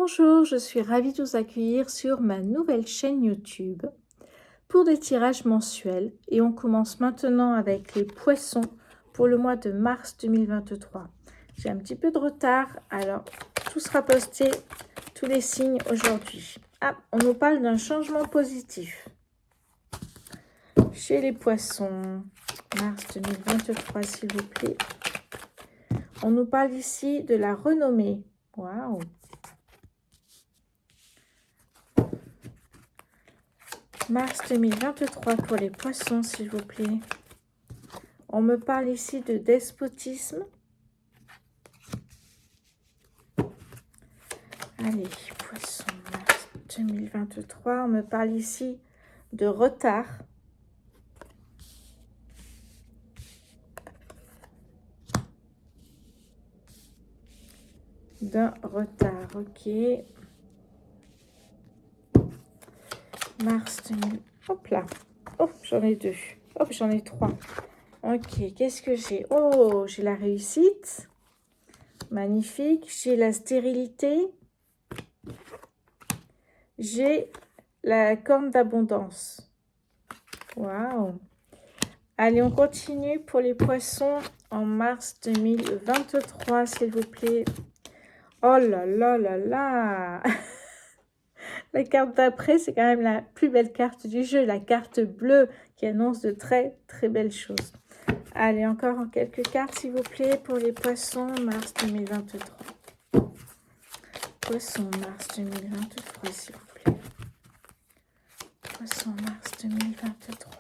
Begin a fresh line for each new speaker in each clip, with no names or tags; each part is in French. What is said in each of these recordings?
Bonjour, je suis ravie de vous accueillir sur ma nouvelle chaîne YouTube pour des tirages mensuels et on commence maintenant avec les poissons pour le mois de mars 2023. J'ai un petit peu de retard, alors tout sera posté, tous les signes aujourd'hui. Ah, on nous parle d'un changement positif chez les poissons, mars 2023 s'il vous plaît. On nous parle ici de la renommée. Waouh! Mars 2023 pour les poissons, s'il vous plaît. On me parle ici de despotisme. Allez, poissons, mars 2023. On me parle ici de retard. D'un retard, ok. Mars 2000. Hop là. Oh, j'en ai deux. Hop, j'en ai trois. Ok, qu'est-ce que j'ai? Oh, j'ai la réussite. Magnifique. J'ai la stérilité. J'ai la corne d'abondance. Waouh. Allez, on continue pour les poissons en mars 2023, s'il vous plaît. Oh là là là là. La carte d'après, c'est quand même la plus belle carte du jeu, la carte bleue qui annonce de très très belles choses. Allez, encore en quelques cartes, s'il vous plaît, pour les poissons, mars 2023. Poissons, mars 2023, s'il vous plaît. Poissons, mars 2023.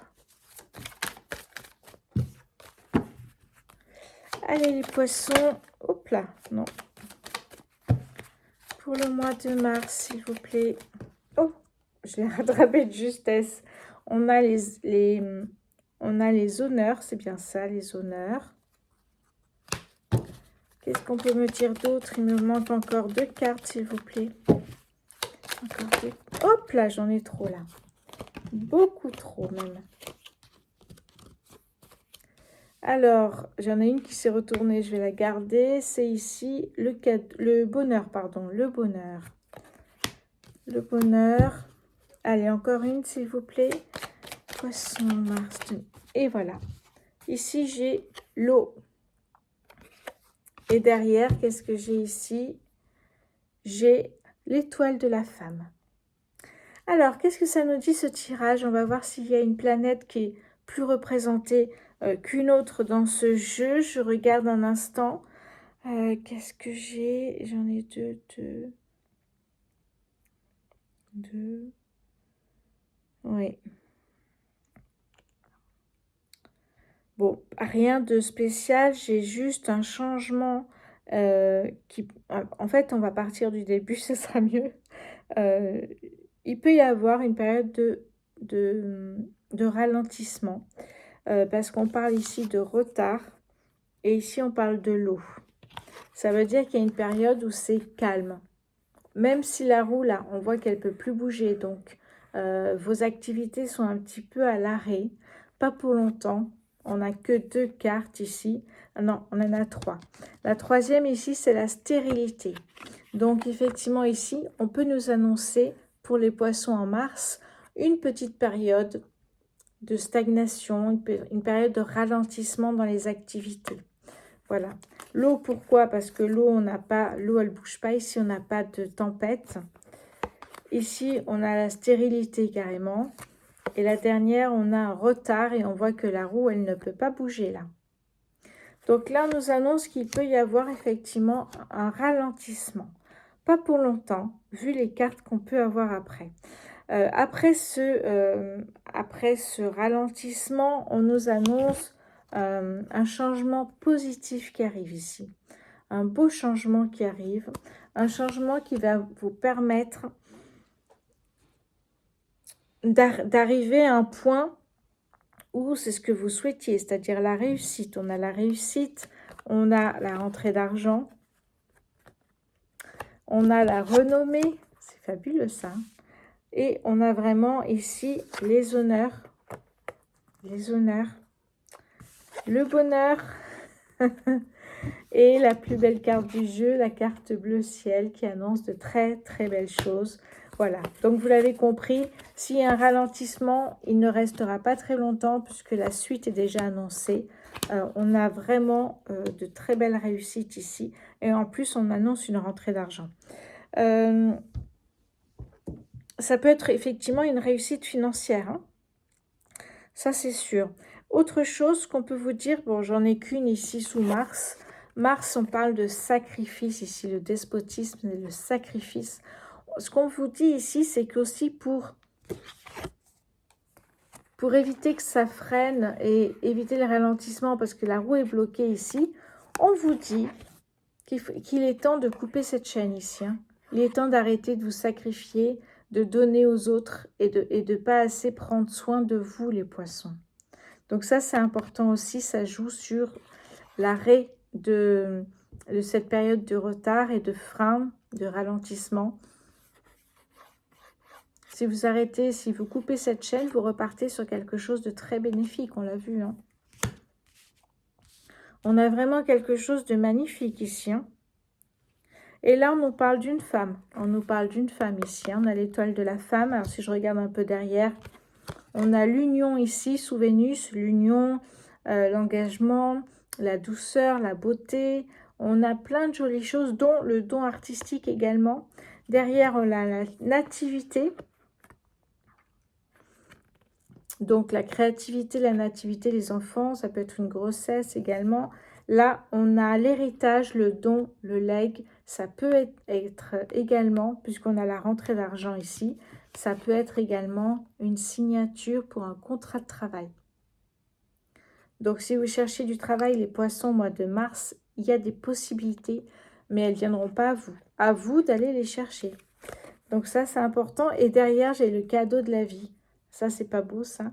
Allez, les poissons, hop là, non. Pour le mois de mars, s'il vous plaît. Oh, je l'ai rattrapé de justesse. On a les honneurs, c'est bien ça, les honneurs. Qu'est-ce qu'on peut me dire d'autre? Il me manque encore deux cartes, s'il vous plaît. Encore deux. Hop là, j'en ai trop là. Beaucoup trop même. Alors, j'en ai une qui s'est retournée, je vais la garder. C'est ici le bonheur, pardon, le bonheur. Le bonheur. Allez, encore une, s'il vous plaît. Poisson, Mars. Et voilà. Ici, j'ai l'eau. Et derrière, qu'est-ce que j'ai ici? J'ai l'étoile de la femme. Alors, qu'est-ce que ça nous dit ce tirage? On va voir s'il y a une planète qui est plus représentée qu'une autre dans ce jeu. Je regarde un instant. Qu'est-ce que j'ai? J'en ai deux. Oui. Bon, rien de spécial. J'ai juste un changement qui... En fait, on va partir du début, ce sera mieux. Il peut y avoir une période de ralentissement. Parce qu'on parle ici de retard et ici on parle de l'eau. Ça veut dire qu'il y a une période où c'est calme. Même si la roue là, on voit qu'elle ne peut plus bouger, donc vos activités sont un petit peu à l'arrêt, pas pour longtemps. On n'a que deux cartes ici. Non, on en a trois. La troisième ici, c'est la stérilité. Donc effectivement ici, on peut nous annoncer pour les poissons en mars une petite période de stagnation, une période de ralentissement dans les activités. Voilà. L'eau, pourquoi? Parce que l'eau, on n'a pas, l'eau, elle bouge pas. Ici, on n'a pas de tempête. Ici, on a la stérilité carrément. Et la dernière, on a un retard et on voit que la roue, elle ne peut pas bouger là. Donc là, on nous annonce qu'il peut y avoir effectivement un ralentissement. Pas pour longtemps, vu les cartes qu'on peut avoir après. Après ce ralentissement, on nous annonce un changement positif qui arrive ici. Un beau changement qui arrive. Un changement qui va vous permettre d'arriver à un point où c'est ce que vous souhaitiez, c'est-à-dire la réussite. On a la réussite, on a la rentrée d'argent, on a la renommée. C'est fabuleux ça. Et on a vraiment ici les honneurs, le bonheur, Et la plus belle carte du jeu, la carte bleu ciel, qui annonce de très très belles choses. Voilà, donc vous l'avez compris, s'il y a un ralentissement, il ne restera pas très longtemps puisque la suite est déjà annoncée. On a vraiment de très belles réussites ici. Et en plus, on annonce une rentrée d'argent. Ça peut être effectivement une réussite financière, hein. Ça, c'est sûr. Autre chose qu'on peut vous dire, bon, j'en ai qu'une ici sous Mars. Mars, on parle de sacrifice ici, le despotisme et le sacrifice. Ce qu'on vous dit ici, c'est qu'aussi pour éviter que ça freine et éviter le ralentissement, parce que la roue est bloquée ici, on vous dit qu'il est temps de couper cette chaîne ici, hein. Il est temps d'arrêter de vous sacrifier, de donner aux autres et de pas assez prendre soin de vous, les poissons. Donc ça, c'est important aussi, ça joue sur l'arrêt de cette période de retard et de frein, de ralentissement. Si vous arrêtez, si vous coupez cette chaîne, vous repartez sur quelque chose de très bénéfique, on l'a vu, hein. On a vraiment quelque chose de magnifique ici, hein. Et là, on nous parle d'une femme. On nous parle d'une femme ici, hein. On a l'étoile de la femme. Alors, si je regarde un peu derrière, on a l'union ici, sous Vénus, l'union, l'engagement, la douceur, la beauté. On a plein de jolies choses, dont le don artistique également. Derrière, on a la nativité. Donc, la créativité, la nativité, les enfants, ça peut être une grossesse également. Là, on a l'héritage, le don, le legs. Ça peut être également, puisqu'on a la rentrée d'argent ici, ça peut être également une signature pour un contrat de travail. Donc, si vous cherchez du travail, les poissons, au mois de mars, il y a des possibilités, mais elles ne viendront pas à vous. À vous d'aller les chercher. Donc ça, c'est important. Et derrière, j'ai le cadeau de la vie. Ça, c'est pas beau, ça.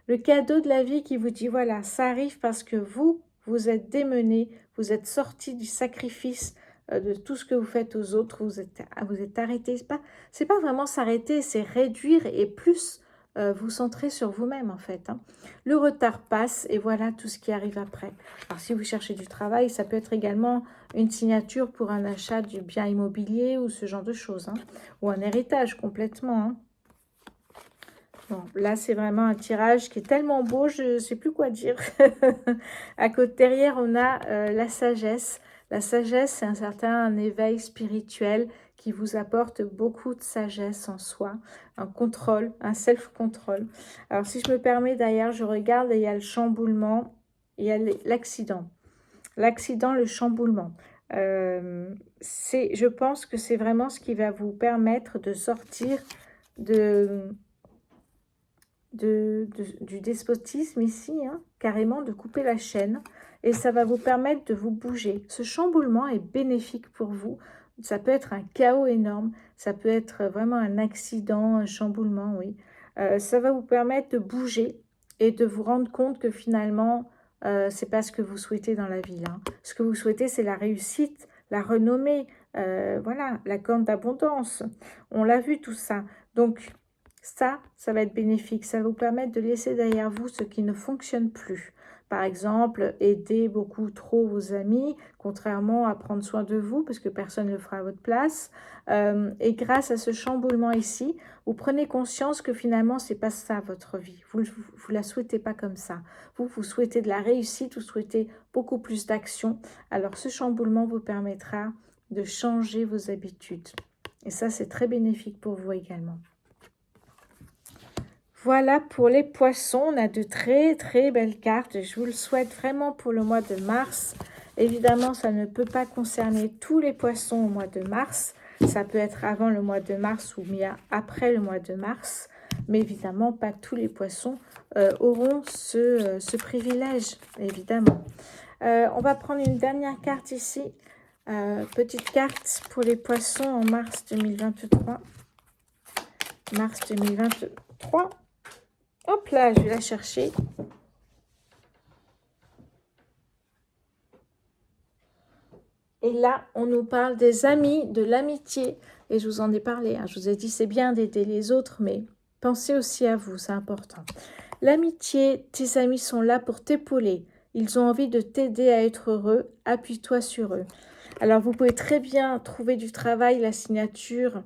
Le cadeau de la vie qui vous dit, voilà, ça arrive parce que vous êtes démené, vous êtes sorti du sacrifice de tout ce que vous faites aux autres, vous êtes arrêté. C'est pas vraiment s'arrêter, c'est réduire et plus vous centrer sur vous-même, en fait, hein. Le retard passe et voilà tout ce qui arrive après. Alors, si vous cherchez du travail, ça peut être également une signature pour un achat du bien immobilier ou ce genre de choses, hein. Ou un héritage complètement, hein. Bon, là, c'est vraiment un tirage qui est tellement beau, je ne sais plus quoi dire. À côté, derrière, on a la sagesse. La sagesse, c'est un certain éveil spirituel qui vous apporte beaucoup de sagesse en soi, un contrôle, un self-control. Alors, si je me permets, d'ailleurs, je regarde et il y a le chamboulement, il y a l'accident. L'accident, le chamboulement. Je pense que c'est vraiment ce qui va vous permettre de sortir du despotisme ici, hein, carrément de couper la chaîne, et ça va vous permettre de vous bouger. Ce chamboulement est bénéfique pour vous. Ça peut être un chaos énorme, ça peut être vraiment un accident, un chamboulement, oui. Ça va vous permettre de bouger et de vous rendre compte que finalement, c'est pas ce que vous souhaitez dans la vie, là. Ce que vous souhaitez, c'est la réussite, la renommée, voilà, la corne d'abondance. On l'a vu tout ça. Donc, ça va être bénéfique. Ça va vous permettre de laisser derrière vous ce qui ne fonctionne plus. Par exemple, aider beaucoup trop vos amis, contrairement à prendre soin de vous, parce que personne ne le fera à votre place. Et grâce à ce chamboulement ici, vous prenez conscience que finalement, c'est pas ça votre vie. Vous la souhaitez pas comme ça. Vous souhaitez de la réussite, vous souhaitez beaucoup plus d'action. Alors, ce chamboulement vous permettra de changer vos habitudes. Et ça, c'est très bénéfique pour vous également. Voilà pour les poissons, on a de très très belles cartes. Je vous le souhaite vraiment pour le mois de mars. Évidemment, ça ne peut pas concerner tous les poissons au mois de mars. Ça peut être avant le mois de mars ou bien après le mois de mars. Mais évidemment, pas tous les poissons auront ce privilège, évidemment. On va prendre une dernière carte ici. Petite carte pour les poissons en mars 2023. Mars 2023. Hop là, je vais la chercher. Et là, on nous parle des amis, de l'amitié. Et je vous en ai parlé, hein. Je vous ai dit, c'est bien d'aider les autres, mais pensez aussi à vous, c'est important. L'amitié, tes amis sont là pour t'épauler, Ils ont envie de t'aider à être heureux. Appuie-toi sur eux. Alors, vous pouvez très bien trouver du travail, la signature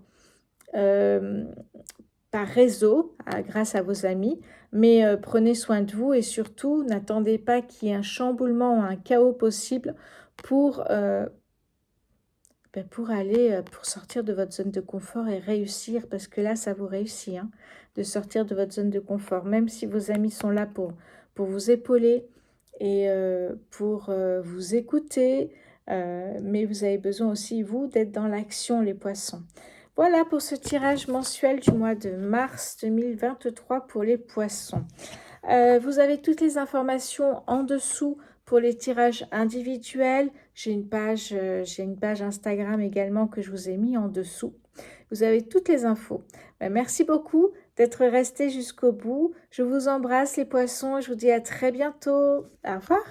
par réseau, grâce à vos amis, mais prenez soin de vous et surtout, n'attendez pas qu'il y ait un chamboulement ou un chaos possible pour, pour sortir de votre zone de confort et réussir, parce que là, ça vous réussit, hein, de sortir de votre zone de confort, même si vos amis sont là pour vous épauler et pour vous écouter, mais vous avez besoin aussi, vous, d'être dans l'action, les poissons. Voilà pour ce tirage mensuel du mois de mars 2023 pour les poissons. Vous avez toutes les informations en dessous pour les tirages individuels. J'ai une page Instagram également que je vous ai mis en dessous. Vous avez toutes les infos. Merci beaucoup d'être resté jusqu'au bout. Je vous embrasse les poissons et je vous dis à très bientôt. Au revoir.